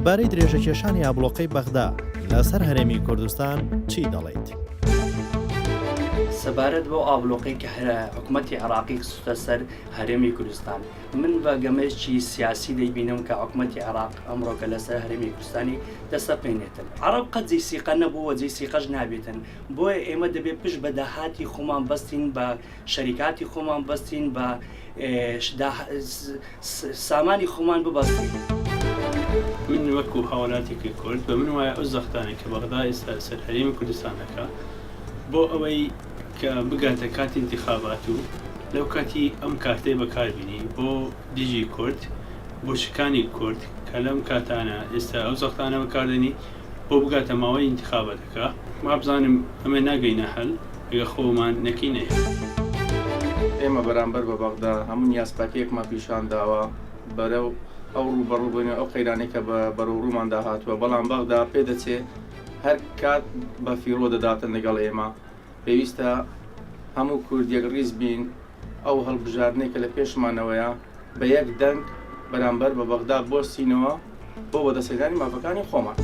لەبارەی درێژەکێشانی ئابلۆقەی بەغدا لەسەر هەرێمی کوردستان چی دەڵێیت؟ سەبارەت بۆ ئابلۆقەی کە حکوومەتی عێراقی خستە سەر هەرێمی کوردستان، من بە گەمەشی سیاسی دەیبینم کە حکوومەتی عێراق ئەمڕۆکە لەسەر هەرێمی کوردستانی دەسەپێنێتن. عەرەب قەت جێسیقە نەبووە، جێسیقەش نابێتن. بۆیە ئێمە دەبێت پشت بە داهاتی خۆمان بەستین، بە شەریکاتی خۆمان بەستین، بە سامانی خۆمان ببەستین. من وەکو هاوڵاتێکی کورد بە من وایە ئەو زەختانێک کە بەغدا ئێستا سەر هەرێمی کوردستانەکە بۆ ئەوەی کە بگاتە کاتی انتخابات و لەو کاتی ئەم کارتەی بەکاربینی بۆ دیژی کورد، بۆ شکانی کورد کە لەم کاتانە ئێستا ئەو زەختانە بەکاردێنی بۆ بگاتە ماوەی انتخاباتەکە. ما بزانم ئەمە ناگەینە هەل ئەگە خۆمان نەکەینێ. ئێمە بەرامبەر بە بەغدا هەموو نیازپاکیەکمان پیشان داوە بەرەو ئەو ڕوبەڕووبوونی ئەو قەیرانەی کە بەرەو ڕوومان داهاتووە، بەڵام بەغدا پێدەچێت هەر کات بە فیرۆ دەداتن لەگەڵ ئێمە. پێویستە هەموو کوردیەک ڕیز بین ئەو هەڵبژاردنەی کە لە پێشمانەوەیە بە یەک دەنگ بەرامبەر بە بەغدا بۆستینەوە بۆ بەدەستهێنانی مافەکانی خۆمان.